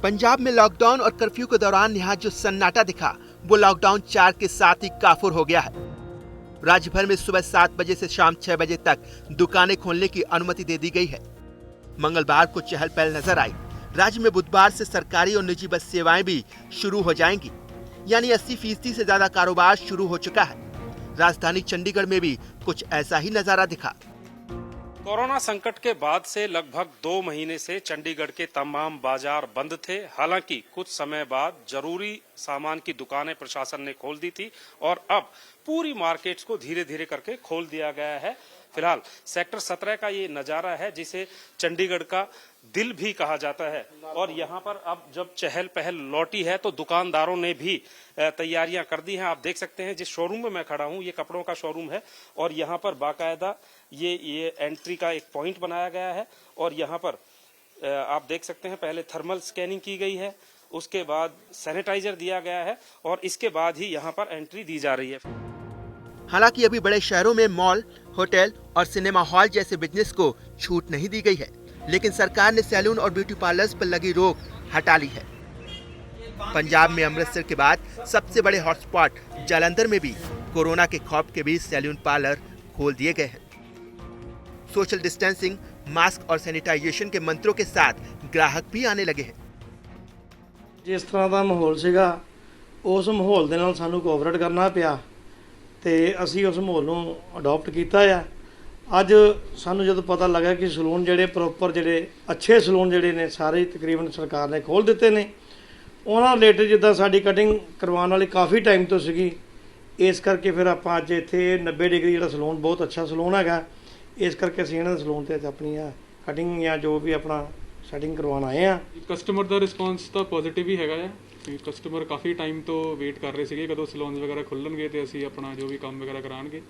पंजाब में लॉकडाउन और कर्फ्यू के दौरान यहाँ जो सन्नाटा दिखा वो लॉकडाउन 4 के साथ ही काफुर हो गया है। राज्य भर में सुबह 7 बजे से शाम 6 बजे तक दुकानें खोलने की अनुमति दे दी गई है। मंगलवार को चहल पहल नजर आई। राज्य में बुधवार से सरकारी और निजी बस सेवाएं भी शुरू हो जाएंगी, यानी 80% से ज्यादा कारोबार शुरू हो चुका है। राजधानी चंडीगढ़ में भी कुछ ऐसा ही नजारा दिखा। कोरोना संकट के बाद से लगभग 2 महीने से चंडीगढ़ के तमाम बाजार बंद थे। हालांकि कुछ समय बाद जरूरी सामान की दुकानें प्रशासन ने खोल दी थी और अब पूरी मार्केट्स को धीरे धीरे करके खोल दिया गया है। फिलहाल सेक्टर 17 का ये नजारा है जिसे चंडीगढ़ का दिल भी कहा जाता है और यहाँ पर अब जब चहल पहल लौटी है तो दुकानदारों ने भी तैयारियां कर दी हैं। आप देख सकते हैं जिस शोरूम में मैं खड़ा हूँ ये कपड़ों का शोरूम है और यहाँ पर बाकायदा ये एंट्री का एक पॉइंट बनाया गया है और यहाँ पर आप देख सकते हैं पहले थर्मल स्कैनिंग की गई है, उसके बाद सैनिटाइजर दिया गया है और इसके बाद ही यहाँ पर एंट्री दी जा रही है। हालांकि अभी बड़े शहरों में मॉल, होटल और सिनेमा हॉल जैसे बिजनेस को छूट नहीं दी गई है, लेकिन सरकार ने सैलून और ब्यूटी पार्लर्स पर लगी रोक हटा ली है। पंजाब में अमृतसर के बाद सबसे बड़े हॉटस्पॉट जालंधर में भी कोरोना के खौफ के बीच सैलून पार्लर खोल दिए गए हैं। सोशल डिस्टेंसिंग, मास्क और सैनिटाइजेशन के मंत्रों के साथ ग्राहक भी आने लगे हैं। जिस तरह का माहौल सीगा उस माहौल दे नाल सानू कोऑपरेट करना पिया ते असीं उस माहौल नूं अडॉप्ट कीता है। अज सानू जदों पता लगा कि सलून जिहड़े प्रॉपर जिहड़े अच्छे सलून जिहड़े ने सारे तकरीबन सरकार ने खोल दिते ने, उन्हां रिलेटेड जिद्दां साडी कटिंग करवाउण वाली काफ़ी टाइम तो सीगी, इस करके फिर आपां अज इत्थे 90 डिग्री जिहड़ा सलून बहुत अच्छा सलून हैगा, इस करके असीं इन्हां दे सलून ते अपनी कटिंग या जो भी अपना सैटिंग करवाउण आए आ। कस्टमर ਦਾ ਰਿਸਪੌਂਸ ਤਾਂ ਪੋਜ਼ਿਟਿਵ ਹੀ ਹੈਗਾ ਆ ਕਿ ਕਸਟਮਰ ਕਾਫੀ ਟਾਈਮ ਤੋਂ ਵੇਟ ਕਰ ਰਹੇ ਸੀਗੇ ਕਦੋਂ ਸਲੂਨਸ ਵਗੈਰਾ ਖੁੱਲਣਗੇ ਤੇ ਅਸੀਂ ਆਪਣਾ ਜੋ ਵੀ ਕੰਮ ਵਗੈਰਾ ਕਰਾਂਗੇ।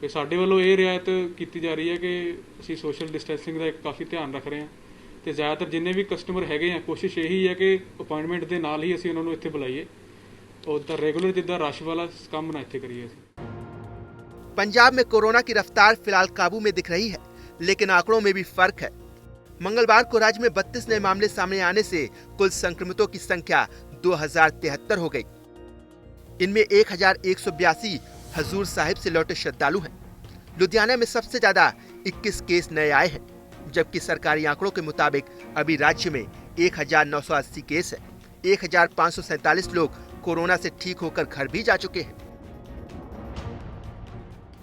ਤੇ ਸਾਡੇ ਵੱਲੋਂ ਇਹ ਰਿਆਇਤ ਕੀਤੀ ਜਾ ਰਹੀ ਹੈ ਕਿ ਅਸੀਂ ਸੋਸ਼ਲ ਡਿਸਟੈਂਸਿੰਗ ਦਾ ਇੱਕ ਕਾਫੀ ਧਿਆਨ ਰੱਖ ਰਹੇ ਹਾਂ ਤੇ ਜ਼ਿਆਦਾਤਰ ਜਿੰਨੇ ਵੀ ਕਸਟਮਰ ਹੈਗੇ ਆ ਕੋਸ਼ਿਸ਼ ਇਹੀ ਹੈ ਕਿ ਅਪਾਇੰਟਮੈਂਟ ਦੇ ਨਾਲ ਹੀ ਅਸੀਂ ਉਹਨਾਂ ਨੂੰ ਇੱਥੇ ਬੁਲਾਈਏ और ਤਾਂ रेगुलर जिद्दां रश वाला काम ना ਇੱਥੇ ਕਰੀਏ। पंजाब में कोरोना की रफ्तार फिलहाल काबू में दिख रही है, लेकिन आंकड़ों में भी फर्क है। मंगलवार को राज्य में 32 नए मामले सामने आने से कुल संक्रमितों की संख्या 2073 हो गई। इनमें 1182 हजूर साहिब से लौटे श्रद्धालु हैं। लुधियाना में सबसे ज्यादा 21 केस नए आए हैं, जबकि सरकारी आंकड़ों के मुताबिक अभी राज्य में 1980 केस है। 1547 लोग कोरोना से ठीक होकर घर भी जा चुके हैं।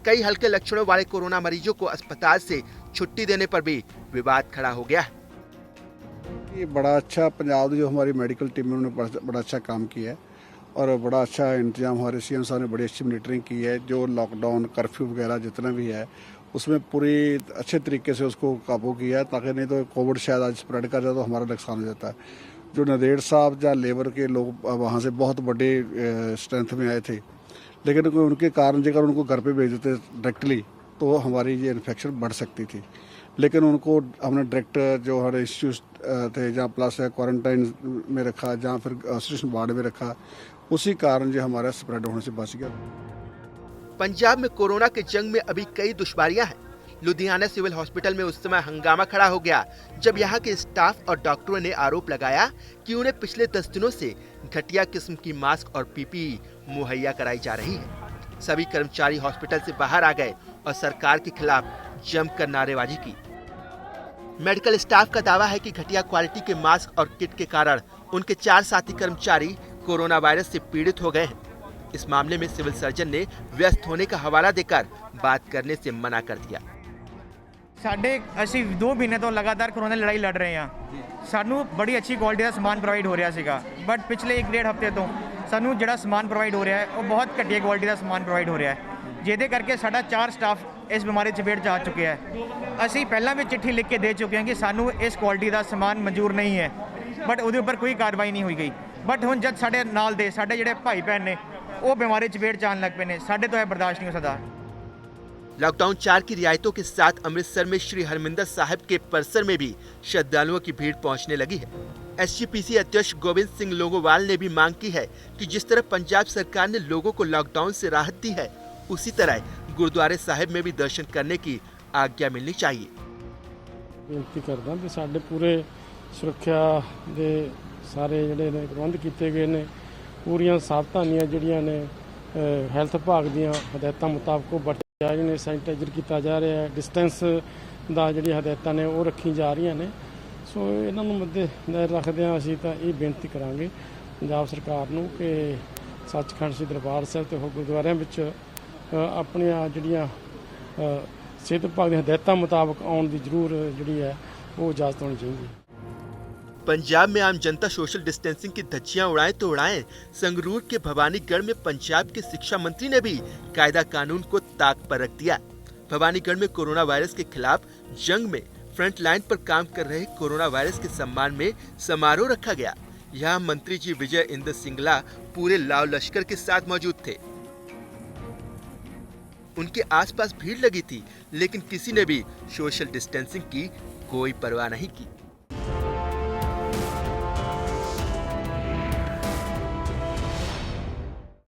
कई हल्के लक्षणों वाले कोरोना मरीजों को अस्पताल से छुट्टी देने पर भी विवाद खड़ा हो गया है। ये बड़ा अच्छा पंजाब जो हमारी मेडिकल टीम ने बड़ा अच्छा काम किया है और बड़ा अच्छा इंतजाम हमारे सीएम साहब ने बड़ी अच्छी मॉनिटरिंग की है। जो लॉकडाउन कर्फ्यू वगैरह जितना भी है उसमें पूरी अच्छे तरीके से उसको काबू किया है, ताकि नहीं तो कोविड शायद आज स्प्रेड कर जाए तो हमारा नुकसान हो जाता है। जो नदेड़ साहब या लेबर के लोग वहाँ से बहुत बड़े स्ट्रेंथ में आए थे, लेकिन उनके कारण जगह उनको घर पे भेज देते डायरेक्टली तो हमारी ये इन्फेक्शन बढ़ सकती थी। लेकिन उनको हमने डायरेक्ट जो हमारे इंस्टीट्यूट थे जहाँ प्लस क्वारंटाइन में रखा, जहाँ फिर आइसोलेशन वार्ड में रखा, उसी कारण जो हमारा स्प्रेड होने से बच गया। पंजाब में कोरोना के जंग में अभी कई दुश्वारियां हैं। लुधियाना सिविल हॉस्पिटल में उस समय हंगामा खड़ा हो गया जब यहाँ के स्टाफ और डॉक्टरों ने आरोप लगाया कि उन्हें पिछले 10 दिनों से घटिया किस्म की मास्क और पीपीई मुहैया कराई जा रही है। सभी कर्मचारी हॉस्पिटल से बाहर आ गए और सरकार के खिलाफ जमकर नारेबाजी की। मेडिकल स्टाफ का दावा है कि घटिया क्वालिटी के मास्क और किट के कारण उनके 4 साथी कर्मचारी कोरोना वायरस से पीड़ित हो गए हैं। इस मामले में सिविल सर्जन ने व्यस्त होने का हवाला देकर बात करने से मना कर दिया। ਅਸੀਂ 2 ਮਹੀਨੇ ਤੋਂ ਲਗਾਤਾਰ ਕੋਰੋਨਾ ਦੀ ਲੜਾਈ ਲੜ ਰਹੇ ਹਾਂ। ਸਾਨੂੰ ਬੜੀ ਅੱਛੀ ਕੁਆਲਿਟੀ ਦਾ ਸਮਾਨ ਪ੍ਰੋਵਾਈਡ ਹੋ ਰਿਹਾ ਸੀਗਾ, ਬਟ ਪਿਛਲੇ 1.5 ਹਫ਼ਤੇ ਤੋਂ ਸਾਨੂੰ ਜਿਹੜਾ ਸਮਾਨ ਪ੍ਰੋਵਾਈਡ ਹੋ ਰਿਹਾ ਹੈ ਉਹ ਬਹੁਤ ਘਟੀਆ ਕੁਆਲਿਟੀ ਦਾ ਸਮਾਨ ਪ੍ਰੋਵਾਈਡ ਹੋ ਰਿਹਾ ਹੈ, ਜਿਹਦੇ ਕਰਕੇ ਸਾਡਾ 4 ਸਟਾਫ ਇਸ ਬਿਮਾਰੀ 'ਚ ਚਪੇਟ 'ਚ ਆ ਚੁੱਕਿਆ ਹੈ। ਅਸੀਂ ਪਹਿਲਾਂ ਵੀ ਚਿੱਠੀ ਲਿਖ ਕੇ ਦੇ ਚੁੱਕੇ ਹਾਂ ਕਿ ਸਾਨੂੰ ਇਸ ਕੁਆਲਿਟੀ ਦਾ ਸਮਾਨ ਮਨਜ਼ੂਰ ਨਹੀਂ ਹੈ, ਬਟ ਉਹਦੇ ਉੱਪਰ ਕੋਈ ਕਾਰਵਾਈ ਨਹੀਂ ਹੋਈ ਗਈ। ਬਟ ਹੁਣ ਜਦ ਸਾਡੇ ਨਾਲ ਦੇ ਸਾਡੇ ਜਿਹੜੇ ਭਾਈ ਭੈਣ ਨੇ ਉਹ ਬਿਮਾਰੀ 'ਚ ਚਪੇਟ 'ਚ ਆਉਣ ਲੱਗ ਪਏ ਨੇ, ਸਾਡੇ ਤੋਂ ਇਹ ਬਰਦਾਸ਼ਤ नहीं हो सकता। लॉकडाउन 4 की रियायतों के साथ अमृतसर में श्री हरमिंदर साहिब के परिसर में भी श्रद्धालुओं की भीड़ पहुंचने लगी है। एसजीपीसी अध्यक्ष गोविंद सिंह लोंगोवाल ने भी मांग की है कि जिस तरह पंजाब सरकार ने लोगों को लॉकडाउन से राहत दी है, उसी तरह गुरुद्वारे साहिब में भी दर्शन करने की आज्ञा मिलनी चाहिए। बेनती करदा कि साडे पूरे सुरक्षा दे ਸਾਰੇ ਜਿਹੜੇ ਨੇ ਪ੍ਰਬੰਧ ਕੀਤੇ ਗਏ ਨੇ। ਪੂਰੀਆਂ ਸਾਵਧਾਨੀਆਂ ਜਿਹੜੀਆਂ ਨੇ ਹੈਲਥ ਵਿਭਾਗ ਦੀਆਂ ਹਦਾਇਤਾਂ ਮੁਤਾਬਕ ਉਹ ਵਰਤੇ ਜਾ ਰਹੇ ਨੇ। ਸੈਨੀਟਾਈਜ਼ਰ ਕੀਤਾ ਜਾ ਰਿਹਾ ਹੈ, ਡਿਸਟੈਂਸ ਦਾ ਜਿਹੜੀਆਂ ਹਦਾਇਤਾਂ ਨੇ ਉਹ ਰੱਖੀ ਜਾ ਰਹੀਆਂ ਨੇ। ਸੋ ਇਹਨਾਂ ਨੂੰ ਮੱਦੇ ਨਜ਼ਰ ਰੱਖਦਿਆਂ ਅਸੀਂ ਤਾਂ ਇਹ ਬੇਨਤੀ ਕਰਾਂਗੇ ਪੰਜਾਬ ਸਰਕਾਰ ਨੂੰ ਕਿ ਸੱਚਖੰਡ ਸ੍ਰੀ ਦਰਬਾਰ ਸਾਹਿਬ ਤੇ ਹੋਰ ਗੁਰਦੁਆਰਿਆਂ ਵਿੱਚ ਆਪਣੀਆਂ ਜਿਹੜੀਆਂ ਸਿਹਤ ਵਿਭਾਗ ਦੀਆਂ ਹਦਾਇਤਾਂ ਮੁਤਾਬਕ ਆਉਣ ਦੀ ਜ਼ਰੂਰ ਜਿਹੜੀ ਹੈ वो इजाजत होनी चाहिए। पंजाब में आम जनता सोशल डिस्टेंसिंग की धज्जियां उड़ाए तो उड़ाए, संगरूर के भवानीगढ़ में पंजाब के शिक्षा मंत्री ने भी कायदा कानून को ताक पर रख दिया। भवानीगढ़ में कोरोना वायरस के खिलाफ जंग में फ्रंट लाइन पर काम कर रहे कोरोना वायरस के सम्मान में समारोह रखा गया। यहाँ मंत्री जी विजय इंद्र सिंगला पूरे लाव लश्कर के साथ मौजूद थे। उनके आसपास भीड़ लगी थी, लेकिन किसी ने भी सोशल डिस्टेंसिंग की कोई परवाह नहीं की।